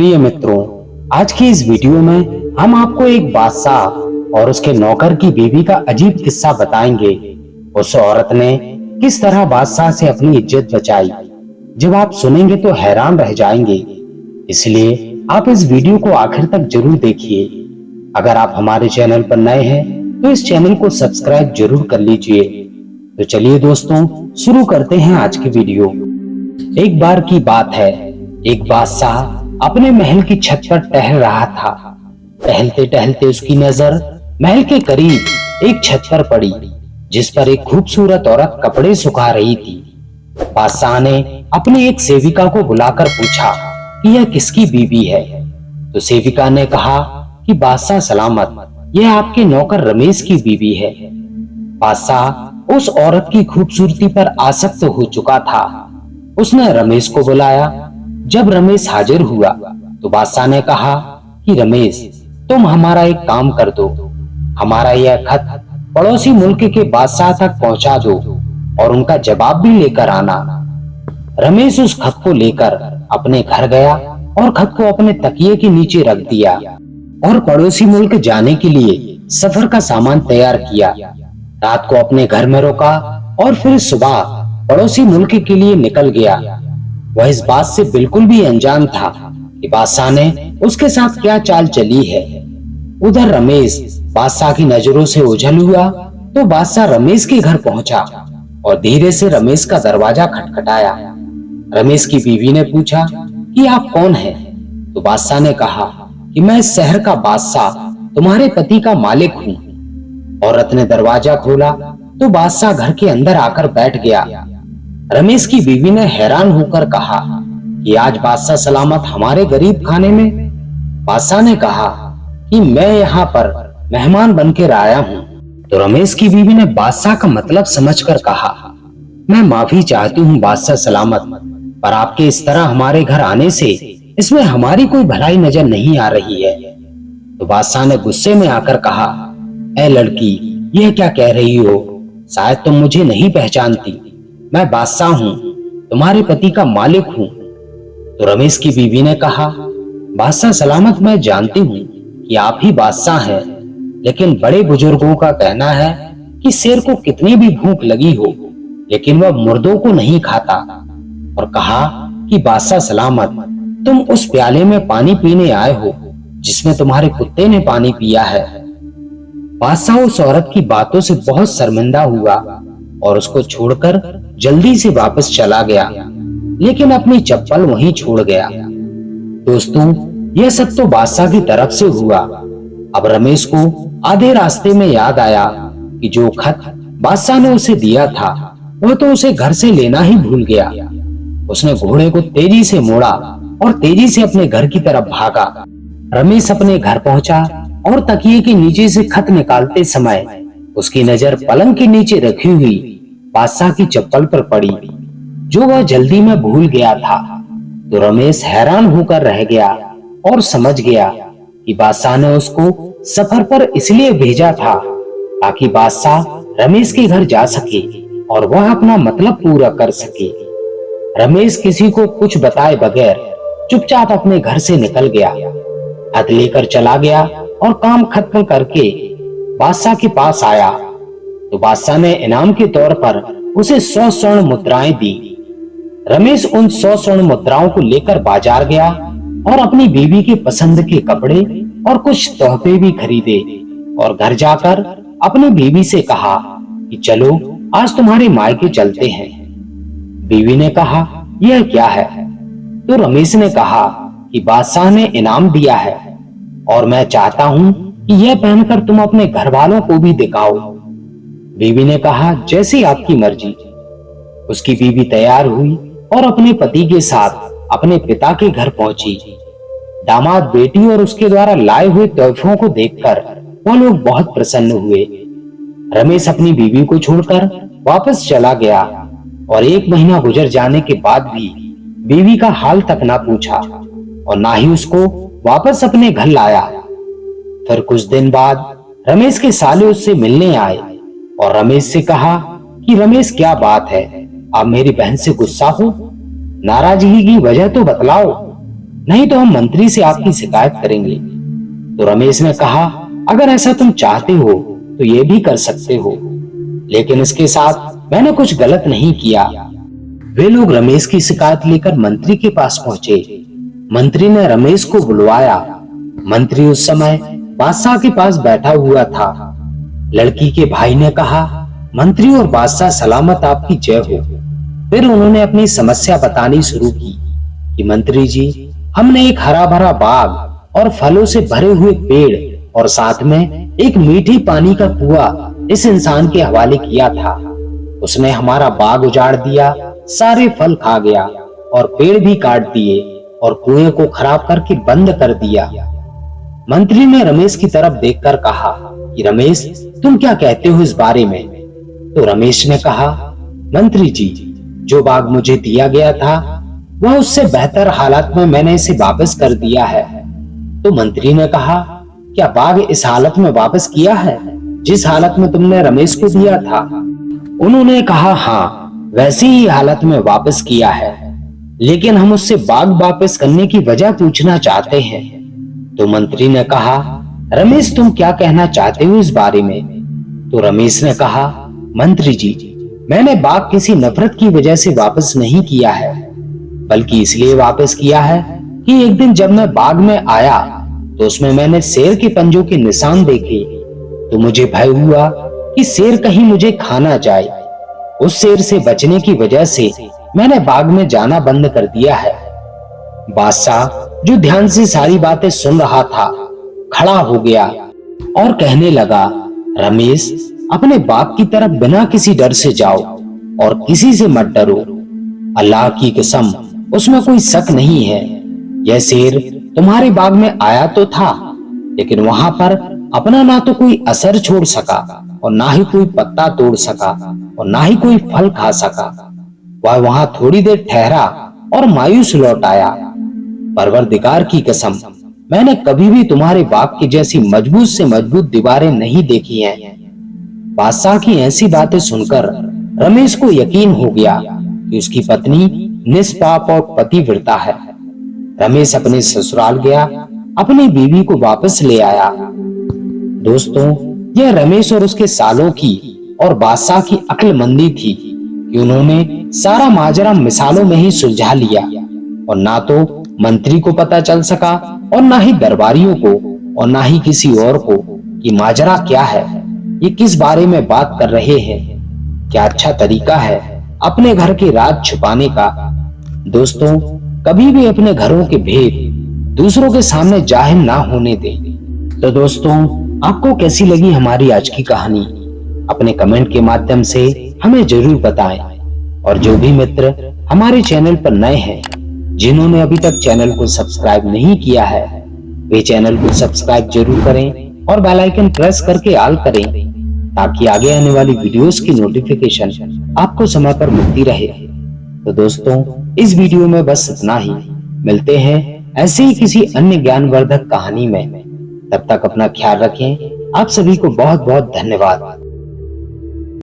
प्रिय मित्रों, आज की इस वीडियो में हम आपको एक बादशाह और उसके नौकर की बीवी का अजीब किस्सा बताएंगे। उस औरत ने किस तरह बादशाह से अपनी इज्जत बचाई। जब आप सुनेंगे तो हैरान रह जाएंगे। इसलिए आप इस वीडियो को आखिर तक जरूर देखिए। अगर आप हमारे चैनल पर नए हैं तो इस चैनल को सब्सक्राइब जरूर कर लीजिए। तो चलिए दोस्तों, शुरू करते हैं आज की वीडियो। एक बार की बात है, एक बादशाह अपने महल की छत पर टहल रहा था। टहलते टहलते उसकी नजर महल के करीब एक छत पर पड़ी, जिस पर एक खूबसूरत औरत कपड़े सुखा रही थी। बादशाह ने अपनी एक सेविका को बुलाकर पूछा कि यह किसकी बीवी है। तो सेविका ने कहा कि बादशाह सलामत, यह आपके नौकर रमेश की बीवी है। बादशाह उस औरत की खूबसूरती पर आसक्त हो चुका था। उसने रमेश को बुलाया। जब रमेश हाजिर हुआ तो बादशाह ने कहा कि रमेश, तुम हमारा एक काम कर दो। हमारा यह खत पड़ोसी मुल्क के बादशाह तक पहुंचा दो और उनका जवाब भी लेकर आना। रमेश उस खत को लेकर अपने घर गया और खत को अपने तकिए के नीचे रख दिया और पड़ोसी मुल्क जाने के लिए सफर का सामान तैयार किया। रात को अपने घर में रुका और फिर सुबह पड़ोसी मुल्क के लिए निकल गया। वह इस बात से बिल्कुल भी अनजान था कि बादशाह ने उसके साथ क्या चाल चली है। उधर रमेश बादशाह की नजरों से ओझल हुआ तो बादशाह रमेश के घर पहुंचा और धीरे से रमेश का दरवाजा खटखटाया। रमेश की बीवी ने पूछा कि आप कौन हैं? तो बादशाह ने कहा कि मैं इस शहर का बादशाह, तुम्हारे पति का मालिक हूँ। औरत ने दरवाजा खोला तो बादशाह घर के अंदर आकर बैठ गया। रमेश की बीवी ने हैरान होकर कहा कि आज बादशाह सलामत हमारे गरीब खाने में। बादशाह ने कहा कि मैं यहाँ पर मेहमान बनकर आया हूँ। तो रमेश की बीवी ने बादशाह का मतलब समझकर कहा, मैं माफी चाहती हूँ बादशाह सलामत, पर आपके इस तरह हमारे घर आने से इसमें हमारी कोई भलाई नजर नहीं आ रही है। तो बादशाह ने गुस्से में आकर कहा, ऐ लड़की, यह क्या कह रही हो? शायद तुम मुझे नहीं पहचानती। मैं बादशाह हूँ, तुम्हारे पति का मालिक हूँ। तो रमेश की बीवी ने कहा, बादशाह सलामत, मैं जानती हूँ कि आप ही बादशाह हैं, लेकिन बड़े बुजुर्गों का कहना है कि शेर को कितनी भी भूख लगी हो लेकिन वह मुर्दों को नहीं खाता। और कहा कि बादशाह सलामत, तुम उस प्याले में पानी पीने आए हो जिसमें तुम्हारे कुत्ते ने पानी पिया है। बादशाह उस औरत की बातों से बहुत शर्मिंदा हुआ और उसको छोड़कर जल्दी से वापस चला गया, लेकिन अपनी चप्पल वहीं छोड़ गया। दोस्तों, यह सब तो बादशाह की तरफ से हुआ। अब रमेश को आधे रास्ते में याद आया कि जो खत बादशाह ने उसे दिया था वह तो उसे घर से लेना ही भूल गया। उसने घोड़े को तेजी से मोड़ा और तेजी से अपने घर की तरफ भागा। रमेश अपने घर पहुंचा और तकिए के नीचे से खत निकालते समय उसकी नजर पलंग के नीचे रखी हुई बादशाह की चप्पल पर पड़ी, जो वह जल्दी में भूल गया था। तो रमेश हैरान होकर रह गया और समझ गया कि बादशाह ने उसको सफर पर इसलिए भेजा था ताकि बादशाह रमेश के घर जा सके और वह अपना मतलब पूरा कर सके। रमेश किसी को कुछ बताए बगैर चुपचाप अपने घर से निकल गया। खत लेकर चला गया और काम खत्म करके बादशाह के पास आया। तो बादशाह ने इनाम के तौर पर उसे 100 स्वर्ण मुद्राएं दी। रमेश उन 100 स्वर्ण मुद्राओं को लेकर बाजार गया और अपनी बीवी के पसंद के कपड़े और कुछ तोहफे भी खरीदे और घर जाकर अपनी बीवी से कहा कि चलो आज तुम्हारे मायके चलते हैं। बीवी ने कहा, यह क्या है? तो रमेश ने कहा कि बादशाह ने इनाम दिया है और मैं चाहता हूँ कि यह पहनकर तुम अपने घर वालों को भी दिखाओ। बीवी ने कहा, जैसी आपकी मर्जी। उसकी बीवी तैयार हुई और अपने पति के साथ अपने पिता के घर पहुंची। दामाद बेटी और उसके द्वारा लाए हुए तोहफों को देखकर वो लोग बहुत प्रसन्न हुए। रमेश अपनी बीवी को छोड़कर वापस चला गया और 1 महीना गुजर जाने के बाद भी बीवी का हाल तक ना पूछा और ना ही उसको वापस अपने घर लाया। फिर कुछ दिन बाद रमेश के साले उससे मिलने आए और रमेश से कहा कि रमेश, क्या बात है, आप मेरी बहन से गुस्सा हो? नाराजगी की वजह तो बतलाओ। नहीं तो हम मंत्री से आपकी शिकायत करेंगे। तो रमेश ने कहा, अगर ऐसा तुम चाहते हो तो ये भी कर सकते हो, लेकिन इसके साथ मैंने कुछ गलत नहीं किया। वे लोग रमेश की शिकायत लेकर मंत्री के पास पहुंचे। मंत्री ने रमेश को बुलवाया। मंत्री उस समय बादशाह के पास बैठा हुआ था। लड़की के भाई ने कहा, मंत्री और बादशाह सलामत आपकी जय हो। फिर उन्होंने अपनी समस्या बतानी शुरू की कि मंत्री जी, हमने एक हरा भरा बाग और फलों से भरे हुए पेड़ और साथ में एक मीठी पानी का कुआं इस इंसान के हवाले किया था। उसने हमारा बाग उजाड़ दिया, सारे फल खा गया और पेड़ भी काट दिए और कुएं को खराब करके बंद कर दिया। मंत्री ने रमेश की तरफ देखकर कहा कि रमेश, तुम क्या कहते हो इस बारे में? तो रमेश ने कहा, मंत्री जी, जो बाग मुझे दिया गया था वह उससे बेहतर हालत में मैंने इसे वापस कर दिया है। तो मंत्री ने कहा, क्या बाग इस हालत में वापस किया है जिस हालत में तुमने रमेश को दिया था? उन्होंने कहा, हाँ, वैसी ही हालत में वापस किया है, लेकिन हम उससे बाग वापस करने की वजह पूछना चाहते हैं। तो मंत्री ने कहा, रमेश, तुम क्या कहना चाहते हो इस बारे में? तो रमेश ने कहा, मंत्री जी, मैंने बाग किसी नफरत की वजह से वापस नहीं किया है, बल्कि इसलिए वापस किया है कि एक दिन जब मैं बाग में आया तो उसमें मैंने शेर के पंजों के निशान देखे। तो मुझे भय हुआ कि शेर कहीं मुझे खा ना जाए। उस शेर से बचने की वजह से मैंने बाग में जाना बंद कर दिया है। बादशाह, जो ध्यान से सारी बातें सुन रहा था, खड़ा हो गया और कहने लगा, रमेश, अपने बाग की तरफ बिना किसी डर से जाओ और किसी से मत डरो। अल्लाह की कसम, उसमें कोई शक नहीं है। यह शेर तुम्हारे बाग में आया तो था, लेकिन वहां पर अपना ना तो कोई असर छोड़ सका और ना ही कोई पत्ता तोड़ सका और ना ही कोई फल खा सका। वह वहां थोड़ी देर ठहरा और मायूस लौट आया। परवरदिगार की कसम, मैंने कभी भी तुम्हारे बाग की जैसी मजबूत से मजबूत दीवारें नहीं देखी हैं। बादशाह की ऐसी बातें सुनकर रमेश को यकीन हो गया कि उसकी पत्नी निष्पाप और पतिव्रता है। रमेश अपने ससुराल गया, अपनी बीवी को वापस ले आया। दोस्तों, यह रमेश और उसके सालों की और बादशाह की अक्लमंदी थी कि उन्होंने सारा माजरा मिसालों में ही सुलझा लिया और ना तो मंत्री को पता चल सका और ना ही दरबारियों को और ना ही किसी और को कि माजरा क्या है, ये किस बारे में बात कर रहे हैं। क्या अच्छा तरीका है अपने घर के राज छुपाने का। दोस्तों, कभी भी अपने घरों के भेद दूसरों के सामने जाहिर ना होने दें। तो दोस्तों, आपको कैसी लगी हमारी आज की कहानी? अपने कमेंट के माध्यम से हमें जरूर बताएं। और जो भी मित्र हमारे चैनल पर नए हैं, जिन्होंने अभी तक चैनल को सब्सक्राइब नहीं किया है, वे चैनल को सब्सक्राइब जरूर करें और बेल आइकन प्रेस करके ऑल करें, ताकि आगे आने वाली वीडियोस की नोटिफिकेशन आपको समय पर मिलती रहे। तो दोस्तों, इस वीडियो में बस इतना ही। मिलते हैं ऐसे ही किसी अन्य ज्ञानवर्धक कहानी में। तब तक अपना ख्याल रखें। आप सभी को बहुत बहुत धन्यवाद।